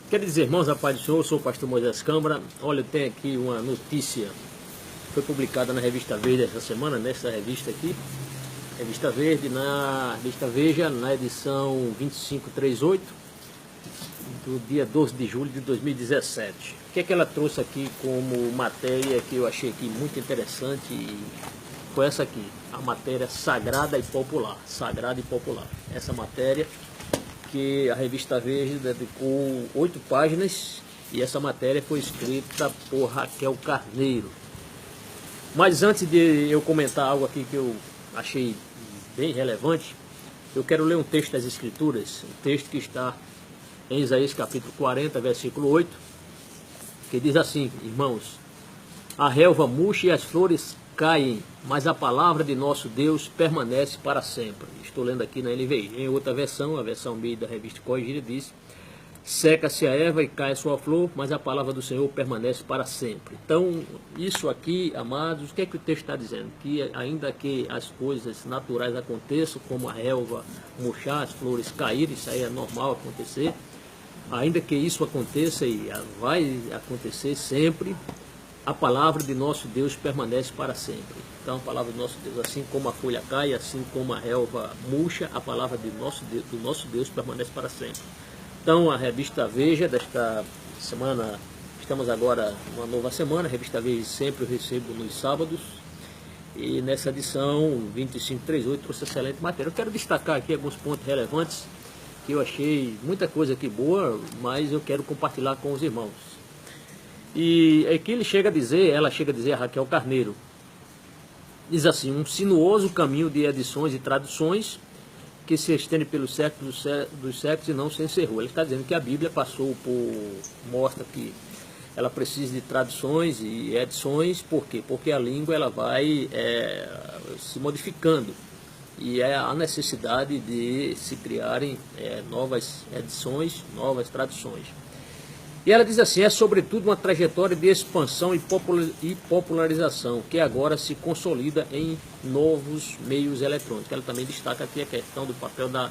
Quer dizer, irmãos, a paz do Senhor, eu sou o pastor Moisés Câmara. Olha, eu tenho aqui uma notícia, foi publicada na Revista Verde essa semana, nessa revista aqui, Revista Verde, na Revista Veja, na edição 2538, do dia 12 de julho de 2017. O que é que ela trouxe aqui como matéria que eu achei aqui muito interessante? Foi essa aqui, a matéria Sagrada e Popular. Sagrada e Popular. Essa matéria que a Revista Verde dedicou 8 páginas e essa matéria foi escrita por Raquel Carneiro. Mas antes de eu comentar algo aqui que eu achei bem relevante, eu quero ler um texto das Escrituras, um texto que está em Isaías capítulo 40, versículo 8, que diz assim: irmãos, a relva murcha e as flores caem, mas a palavra de nosso Deus permanece para sempre. Estou lendo aqui na NVI. Em outra versão, a versão meio da revista Corrigida, diz: seca-se a erva e cai a sua flor, mas a palavra do Senhor permanece para sempre. Então, isso aqui, amados, o que é que o texto está dizendo? Que ainda que as coisas naturais aconteçam, como a relva murchar, as flores caírem, isso aí é normal acontecer, ainda que isso aconteça e vai acontecer sempre, a palavra de nosso Deus permanece para sempre. Então a palavra do nosso Deus, assim como a folha cai, assim como a relva murcha, a palavra do nosso Deus permanece para sempre. Então a revista Veja desta semana, estamos agora numa nova semana, a revista Veja sempre eu recebo nos sábados, e nessa edição 2538 trouxe excelente matéria. Eu quero destacar aqui alguns pontos relevantes, que eu achei muita coisa aqui boa, mas eu quero compartilhar com os irmãos. E aqui ela chega a dizer, a Raquel Carneiro, diz assim: um sinuoso caminho de edições e traduções que se estende pelos séculos dos séculos e não se encerrou. Ele está dizendo que a Bíblia mostra que ela precisa de traduções e edições. Por quê? Porque a língua ela vai se modificando e há necessidade de se criarem novas edições, novas traduções. E ela diz assim: é sobretudo uma trajetória de expansão e popularização que agora se consolida em novos meios eletrônicos. Ela também destaca aqui a questão do papel da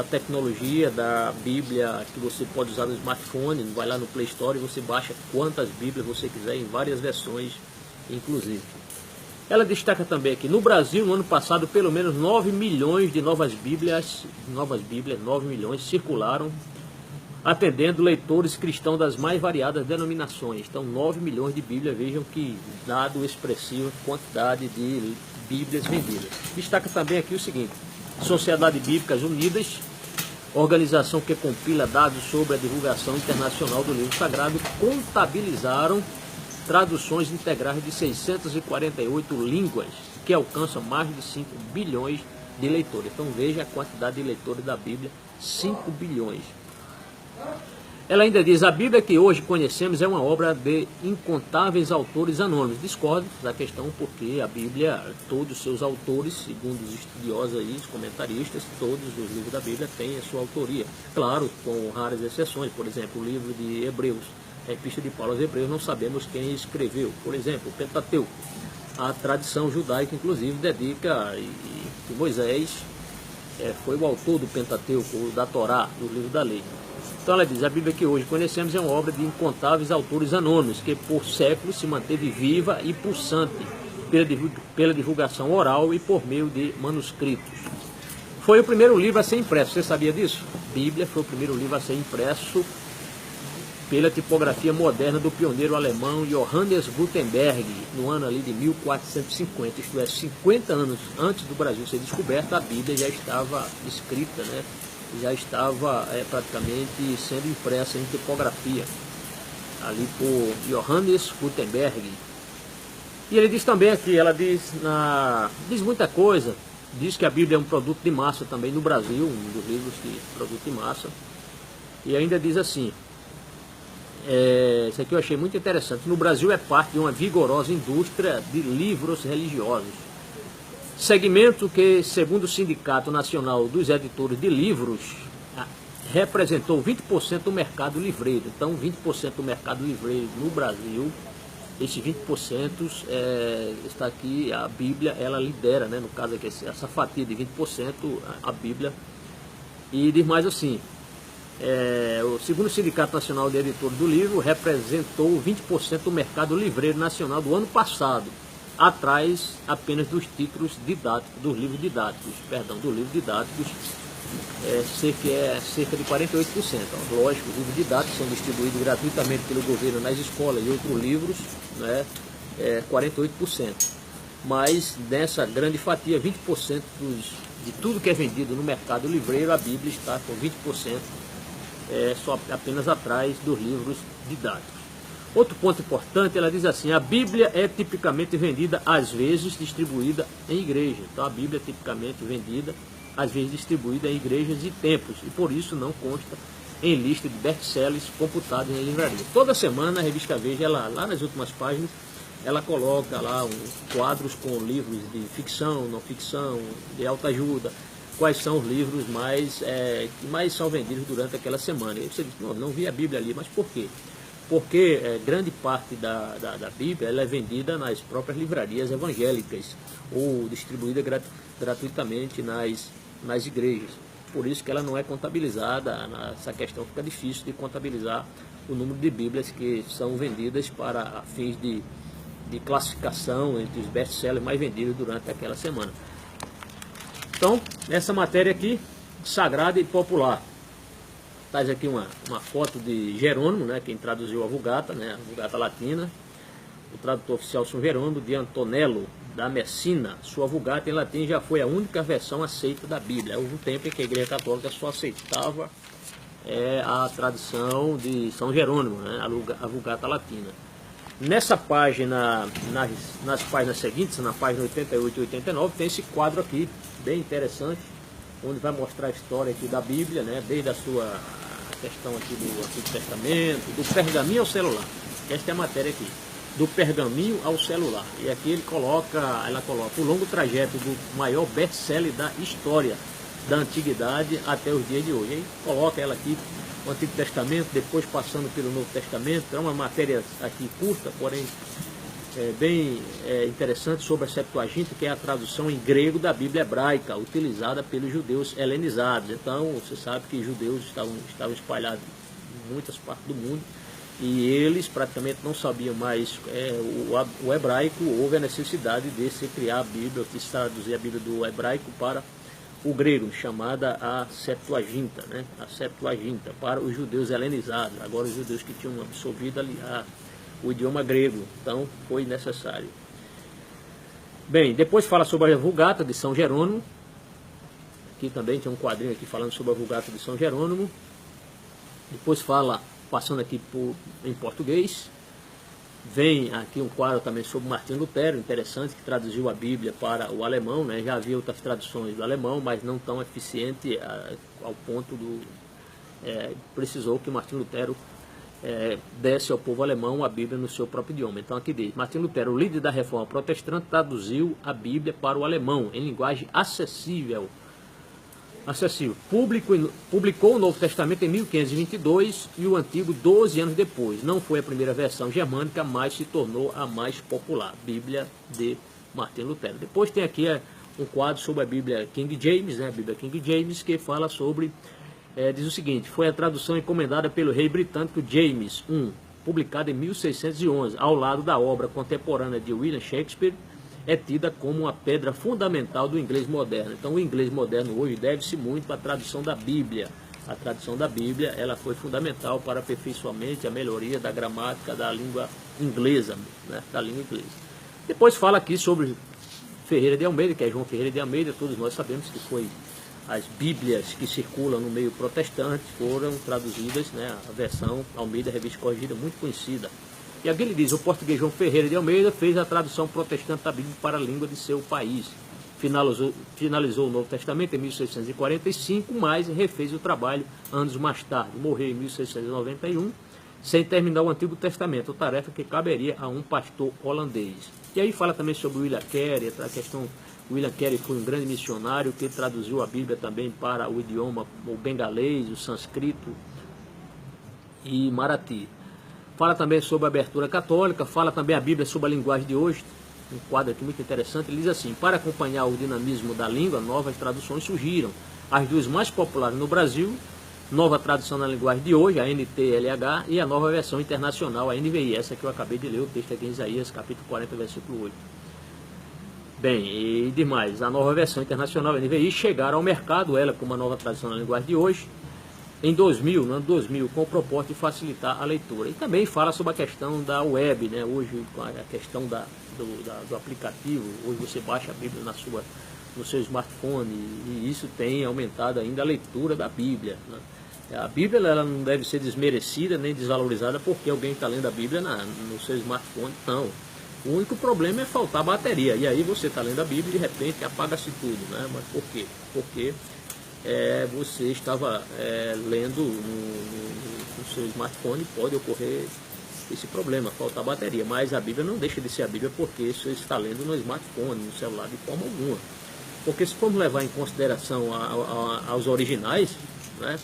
tecnologia, da Bíblia, que você pode usar no smartphone, vai lá no Play Store e você baixa quantas Bíblias você quiser, em várias versões, inclusive. Ela destaca também que no Brasil, no ano passado, pelo menos 9 milhões de novas Bíblias, 9 milhões, circularam, atendendo leitores cristãos das mais variadas denominações. Então, 9 milhões de Bíblias, vejam que dado expressivo quantidade de Bíblias vendidas. Destaca também aqui o seguinte: Sociedade Bíblicas Unidas, organização que compila dados sobre a divulgação internacional do livro sagrado, contabilizaram traduções integrais de 648 línguas, que alcançam mais de 5 bilhões de leitores. Então, veja a quantidade de leitores da Bíblia: 5 bilhões. Ela ainda diz: a Bíblia que hoje conhecemos é uma obra de incontáveis autores anônimos. Discordo da questão, porque a Bíblia, todos os seus autores, segundo os estudiosos aí, os comentaristas, todos os livros da Bíblia têm a sua autoria. Claro, com raras exceções. Por exemplo, o livro de Hebreus, a Epístola de Paulo aos Hebreus, não sabemos quem escreveu. Por exemplo, o Pentateuco, a tradição judaica, inclusive, dedica que Moisés foi o autor do Pentateuco, da Torá, do livro da lei. Então ela diz: a Bíblia que hoje conhecemos é uma obra de incontáveis autores anônimos, que por séculos se manteve viva e pulsante pela divulgação oral e por meio de manuscritos. Foi o primeiro livro a ser impresso. Você sabia disso? A Bíblia foi o primeiro livro a ser impresso pela tipografia moderna do pioneiro alemão Johannes Gutenberg, no ano ali de 1450, isto é, 50 anos antes do Brasil ser descoberto, a Bíblia já estava escrita, né? Já estava praticamente sendo impressa em tipografia, ali por Johannes Gutenberg. E ele diz também aqui, ela diz muita coisa, diz que a Bíblia é um produto de massa também no Brasil, um dos livros de produto de massa, e ainda diz assim, isso aqui eu achei muito interessante: no Brasil é parte de uma vigorosa indústria de livros religiosos. Segmento que, segundo o Sindicato Nacional dos Editores de Livros, representou 20% do mercado livreiro. Então, 20% do mercado livreiro no Brasil, esses 20% está aqui, a Bíblia, ela lidera, né? No caso aqui, essa fatia de 20%, a Bíblia. E diz mais assim: segundo o Sindicato Nacional de Editores do Livro, representou 20% do mercado livreiro nacional do ano passado, atrás apenas dos títulos didáticos, dos livros didáticos, cerca de 48%. Lógico, os livros didáticos são distribuídos gratuitamente pelo governo nas escolas e outros livros, né, 48%. Mas nessa grande fatia, 20% de tudo que é vendido no mercado livreiro, a Bíblia está com 20%, só apenas atrás dos livros didáticos. Outro ponto importante, ela diz assim: a Bíblia é tipicamente vendida, às vezes distribuída em igrejas. Então a Bíblia é tipicamente vendida, às vezes distribuída em igrejas e templos, e por isso não consta em lista de best-sellers computados em livraria. Toda semana a revista Veja, lá nas últimas páginas, ela coloca lá quadros com livros de ficção, não ficção, de autoajuda, quais são os livros que mais são vendidos durante aquela semana. E aí você diz: não vi a Bíblia ali, mas por quê? Porque grande parte da Bíblia ela é vendida nas próprias livrarias evangélicas ou distribuída gratuitamente nas igrejas. Por isso que ela não é contabilizada, essa questão fica difícil de contabilizar o número de Bíblias que são vendidas para fins de classificação entre os best-sellers mais vendidos durante aquela semana. Então, essa matéria aqui, sagrada e popular. Traz aqui uma foto de Jerônimo, né, quem traduziu a Vulgata, né, a Vulgata Latina. O tradutor oficial São Jerônimo de Antonello da Messina. Sua Vulgata em latim já foi a única versão aceita da Bíblia. Houve um tempo em que a Igreja Católica só aceitava a tradução de São Jerônimo, né, a Vulgata Latina. Nessa página, nas páginas seguintes, na página 88 e 89, tem esse quadro aqui, bem interessante, onde vai mostrar a história aqui da Bíblia, né, desde a sua questão aqui do Antigo Testamento, do pergaminho ao celular. Esta é a matéria aqui, do pergaminho ao celular. E aqui ela coloca o longo trajeto do maior best-seller da história da antiguidade até os dias de hoje. E aí coloca ela aqui, o Antigo Testamento, depois passando pelo Novo Testamento. É uma matéria aqui curta, porém bem interessante, sobre a Septuaginta, que é a tradução em grego da Bíblia hebraica, utilizada pelos judeus helenizados. Então, você sabe que judeus estavam espalhados em muitas partes do mundo, e eles praticamente não sabiam mais o hebraico. Houve a necessidade de se criar a Bíblia, de se traduzir a Bíblia do hebraico para o grego, chamada a Septuaginta, né? A Septuaginta, para os judeus helenizados, agora os judeus que tinham absorvido o idioma grego. Então foi necessário. Bem, depois fala sobre a Vulgata de São Jerônimo. Aqui também tem um quadrinho aqui falando sobre a Vulgata de São Jerônimo. Depois fala, passando aqui em português, vem aqui um quadro também sobre Martinho Lutero, interessante, que traduziu a Bíblia para o alemão, né? Já havia outras traduções do alemão, mas não tão eficiente ao ponto precisou que Martinho Lutero desse ao povo alemão a Bíblia no seu próprio idioma. Então aqui diz: Martinho Lutero, o líder da Reforma Protestante, traduziu a Bíblia para o alemão em linguagem acessível. Publicou o Novo Testamento em 1522 e o Antigo 12 anos depois. Não foi a primeira versão germânica, mas se tornou a mais popular. Bíblia de Martinho Lutero. Depois tem aqui um quadro sobre a Bíblia King James, né? A Bíblia King James, que fala sobre, diz o seguinte: foi a tradução encomendada pelo rei britânico James I, publicada em 1611, ao lado da obra contemporânea de William Shakespeare. É tida como uma pedra fundamental do inglês moderno. Então o inglês moderno hoje deve-se muito à tradução da Bíblia. A tradução da Bíblia ela foi fundamental para aperfeiçoamento, a melhoria da gramática da língua inglesa, né? Da língua inglesa. Depois fala aqui sobre Ferreira de Almeida, que é João Ferreira de Almeida. Todos nós sabemos que foi as Bíblias que circulam no meio protestante foram traduzidas, né? A versão Almeida Revista Corrigida, muito conhecida. E aqui ele diz: o português João Ferreira de Almeida fez a tradução protestante da Bíblia para a língua de seu país. Finalizou o Novo Testamento em 1645, mas refez o trabalho anos mais tarde. Morreu em 1691, sem terminar o Antigo Testamento, tarefa que caberia a um pastor holandês. E aí fala também sobre William Carey, a questão. William Carey foi um grande missionário que traduziu a Bíblia também para o idioma o bengalês, o sânscrito e marathi. Fala também sobre a abertura católica, fala também a Bíblia sobre a linguagem de hoje, um quadro aqui muito interessante. Ele diz assim: para acompanhar o dinamismo da língua, novas traduções surgiram. As duas mais populares no Brasil, Nova Tradução na Linguagem de Hoje, a NTLH, e a Nova Versão Internacional, a NVI, essa que eu acabei de ler, o texto aqui em Isaías, capítulo 40, versículo 8. Bem, e demais, a Nova Versão Internacional, a NVI, chegaram ao mercado, ela com uma Nova Tradução na Linguagem de Hoje, em 2000, no ano 2000, com o propósito de facilitar a leitura. E também fala sobre a questão da web, né? Hoje, a questão do aplicativo, hoje você baixa a Bíblia no seu smartphone, e isso tem aumentado ainda a leitura da Bíblia, né? A Bíblia ela não deve ser desmerecida nem desvalorizada porque alguém está lendo a Bíblia no seu smartphone, não. O único problema é faltar bateria, e aí você está lendo a Bíblia e de repente apaga-se tudo, né? Mas por quê? Porque você estava lendo no seu smartphone, pode ocorrer esse problema, faltar bateria, mas a Bíblia não deixa de ser a Bíblia porque você está lendo no smartphone, no celular, de forma alguma. Porque se formos levar em consideração aos originais, né,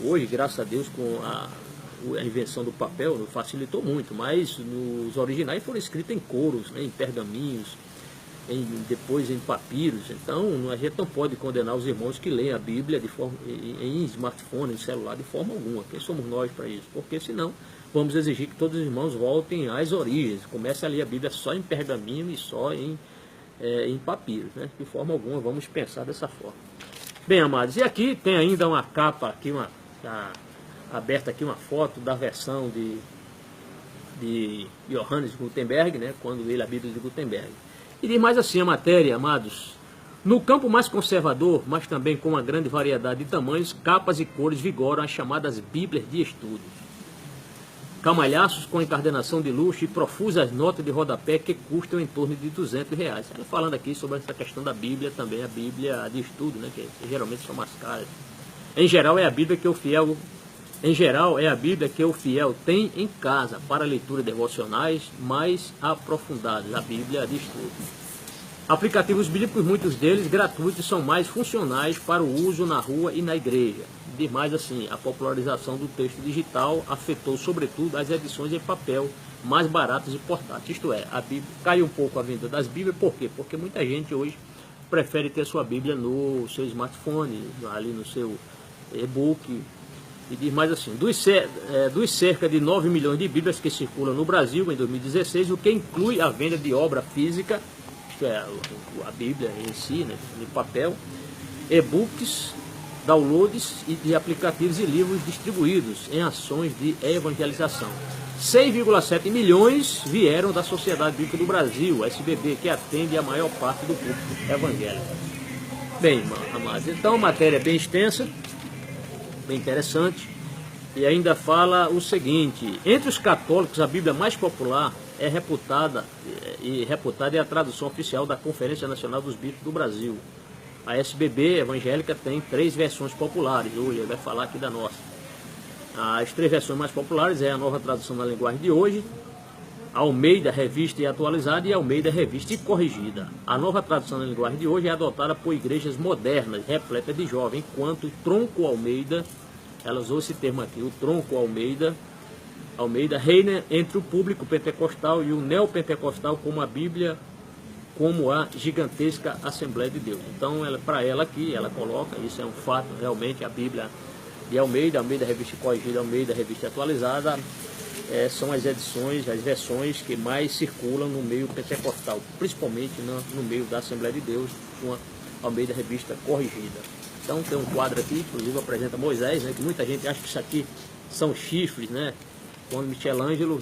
hoje, graças a Deus, com a invenção do papel, facilitou muito, mas os originais foram escritos em couros, né, em pergaminhos, depois em papiros. Então a gente não pode condenar os irmãos que leem a Bíblia em smartphone, em celular, de forma alguma. Quem somos nós para isso? Porque senão vamos exigir que todos os irmãos voltem às origens, comece a ler a Bíblia só em pergaminho e só em papiros, né? De forma alguma vamos pensar dessa forma. Bem, amados, e aqui tem ainda uma capa, aqui aberta aqui uma foto da versão de Johannes Gutenberg, né? Quando ele a Bíblia de Gutenberg. E diz mais assim a matéria, amados: no campo mais conservador, mas também com uma grande variedade de tamanhos, capas e cores vigoram as chamadas Bíblias de estudo. Camalhaços com encardenação de luxo e profusas notas de rodapé que custam em torno de R$200. Ela falando aqui sobre essa questão da Bíblia, também a Bíblia de estudo, né, que geralmente são mais caras. Em geral é a Bíblia que o fiel tem em casa para leitura devocionais mais aprofundadas, a Bíblia de estudo. Aplicativos bíblicos, muitos deles gratuitos, são mais funcionais para o uso na rua e na igreja. Diz mais assim: a popularização do texto digital afetou sobretudo as edições em papel mais baratas e portáteis. Isto é, a Bíblia cai um pouco a venda das Bíblias. Por quê? Porque muita gente hoje prefere ter sua Bíblia no seu smartphone, ali no seu e-book. E diz mais assim: dos cerca de 9 milhões de Bíblias que circulam no Brasil em 2016, o que inclui a venda de obra física, isto é, a Bíblia em si, né, de papel, e-books, downloads e de aplicativos e livros distribuídos em ações de evangelização. 6,7 milhões vieram da Sociedade Bíblica do Brasil, SBB, que atende a maior parte do público evangélico. Bem, amados, então a matéria é bem extensa, bem interessante, e ainda fala o seguinte: entre os católicos a Bíblia mais popular é reputada é a tradução oficial da Conferência Nacional dos Bispos do Brasil. A SBB evangélica tem 3 versões populares, hoje ele vai falar aqui da nossa. As 3 versões mais populares é a Nova Tradução na Linguagem de Hoje, a Almeida Revista e Atualizada e a Almeida Revista e Corrigida. A Nova Tradução na Linguagem de Hoje é adotada por igrejas modernas, repletas de jovens, enquanto o Tronco Almeida, ela usou esse termo aqui, o Tronco Almeida reina entre o público pentecostal e o neopentecostal como a Bíblia, como a gigantesca Assembleia de Deus. Então, para ela aqui, ela coloca, isso é um fato, realmente a Bíblia de Almeida Revista Corrigida, Almeida Revista Atualizada, são as versões que mais circulam no meio pentecostal, principalmente no meio da Assembleia de Deus, com a Almeida Revista Corrigida. Então tem um quadro aqui, inclusive apresenta Moisés, né, que muita gente acha que isso aqui são chifres, né? Quando Michelangelo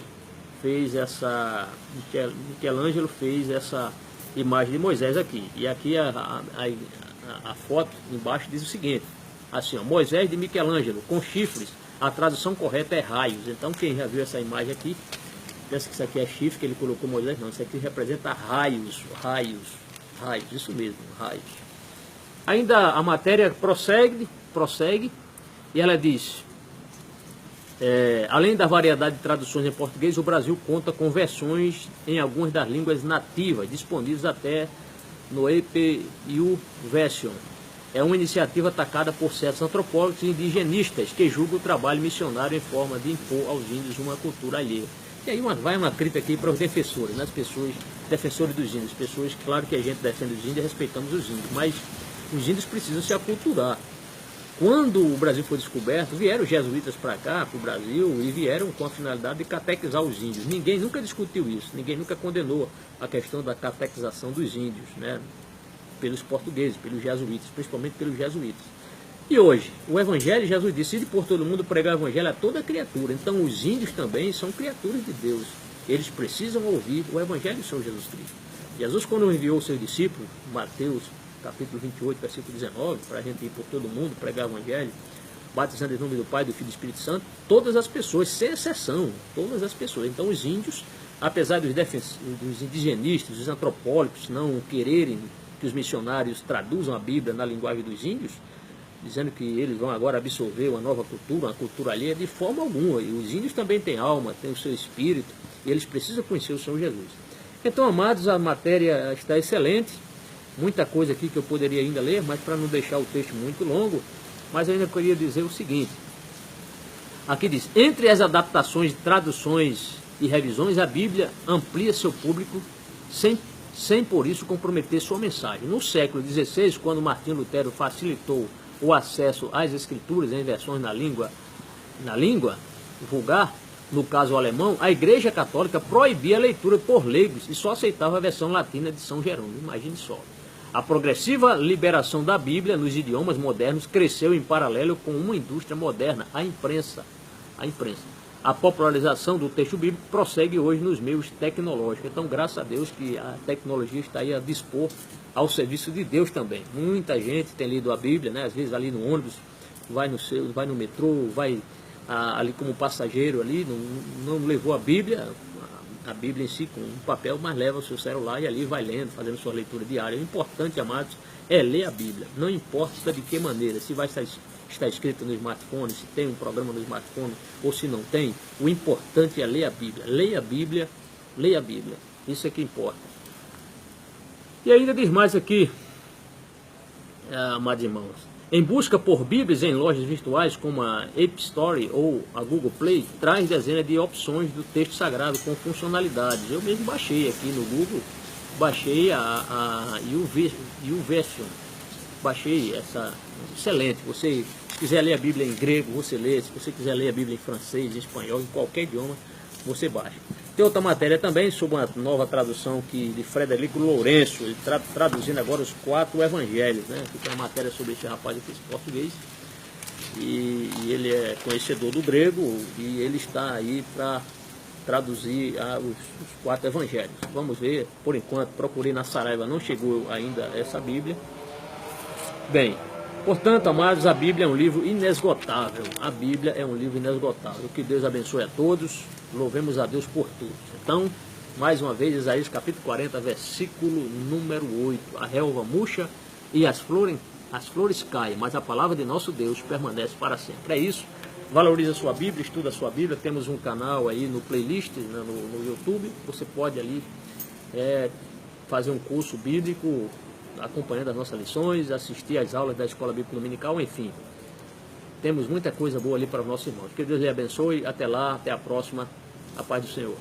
fez essa imagem de Moisés aqui. E aqui a foto embaixo diz o seguinte, assim, ó: Moisés de Michelangelo com chifres. A tradução correta é raios. Então quem já viu essa imagem aqui pensa que isso aqui é chifre que ele colocou Moisés. Não, isso aqui representa raios, isso mesmo, raios. Ainda a matéria prossegue e ela diz: além da variedade de traduções em português, o Brasil conta com versões em algumas das línguas nativas, disponíveis até no EPU Version. É uma iniciativa atacada por certos antropólogos e indigenistas que julgam o trabalho missionário em forma de impor aos índios uma cultura alheia. E aí vai uma crítica aqui para os defensores, né? As pessoas, defensores dos índios, pessoas, claro que a gente defende os índios e respeitamos os índios, mas os índios precisam se aculturar. Quando o Brasil foi descoberto, vieram os jesuítas para cá, para o Brasil, e vieram com a finalidade de catequizar os índios. Ninguém nunca discutiu isso, ninguém nunca condenou a questão da catequização dos índios, né? Pelos portugueses, pelos jesuítas, principalmente pelos jesuítas. E hoje, o Evangelho, Jesus disse, ide por todo mundo pregar o Evangelho a toda criatura. Então os índios também são criaturas de Deus. Eles precisam ouvir o Evangelho do Senhor Jesus Cristo. Jesus, quando enviou os seus discípulos, Mateus capítulo 28, versículo 19, para a gente ir por todo mundo, pregar o Evangelho, batizando em nome do Pai, do Filho e do Espírito Santo, todas as pessoas, sem exceção, todas as pessoas. Então os índios, apesar dos indigenistas, dos antropólogos não quererem que os missionários traduzam a Bíblia na linguagem dos índios, dizendo que eles vão agora absorver uma nova cultura, uma cultura alheia, de forma alguma. E os índios também têm alma, têm o seu espírito, e eles precisam conhecer o Senhor Jesus. Então, amados, a matéria está excelente, muita coisa aqui que eu poderia ainda ler, mas para não deixar o texto muito longo, mas eu ainda queria dizer o seguinte. Aqui diz, entre as adaptações, traduções e revisões, a Bíblia amplia seu público sem por isso comprometer sua mensagem. No século XVI, quando Martinho Lutero facilitou o acesso às escrituras em versões na língua vulgar, no caso o alemão, a Igreja Católica proibia a leitura por leigos e só aceitava a versão latina de São Jerônimo. Imagine só. A progressiva liberação da Bíblia nos idiomas modernos cresceu em paralelo com uma indústria moderna, a imprensa. A popularização do texto bíblico prossegue hoje nos meios tecnológicos. Então, graças a Deus que a tecnologia está aí a dispor ao serviço de Deus também. Muita gente tem lido a Bíblia, né? Às vezes ali no ônibus, vai no metrô, vai ali como passageiro ali, não levou a Bíblia em si com um papel, mas leva o seu celular e ali vai lendo, fazendo sua leitura diária. O importante, amados, é ler a Bíblia. Não importa de que maneira, se vai estar escrito no smartphone, se tem um programa no smartphone ou se não tem, o importante é ler a Bíblia. Leia a Bíblia, leia a Bíblia. Isso é que importa. E ainda diz mais aqui, amados irmãos, em busca por Bíblias em lojas virtuais como a App Store ou a Google Play, traz dezenas de opções do texto sagrado com funcionalidades. Eu mesmo baixei aqui no Google, baixei a YouVersion, baixei essa, excelente. Você quiser ler a Bíblia em grego, você lê. Se você quiser ler a Bíblia em francês, em espanhol, em qualquer idioma, você baixa. Tem outra matéria também sobre uma nova tradução de Frederico Lourenço, ele traduzindo agora os 4 evangelhos, né? Aqui tem uma matéria sobre esse rapaz aqui, esse português, e ele é conhecedor do grego, e ele está aí para traduzir os 4 evangelhos. Vamos ver, por enquanto, procurei na Saraiva, não chegou ainda essa Bíblia. Bem, portanto, amados, a Bíblia é um livro inesgotável. A Bíblia é um livro inesgotável. Que Deus abençoe a todos. Louvemos a Deus por tudo. Então, mais uma vez, Isaías capítulo 40, versículo número 8. A relva murcha e as flores caem, mas a palavra de nosso Deus permanece para sempre. É isso. Valorize a sua Bíblia, estuda a sua Bíblia. Temos um canal aí no playlist, né, no YouTube. Você pode ali fazer um curso bíblico, acompanhando as nossas lições, assistir às aulas da Escola Bíblica Dominical, enfim. Temos muita coisa boa ali para os nossos irmãos. Que Deus lhe abençoe. Até lá, até a próxima. A paz do Senhor.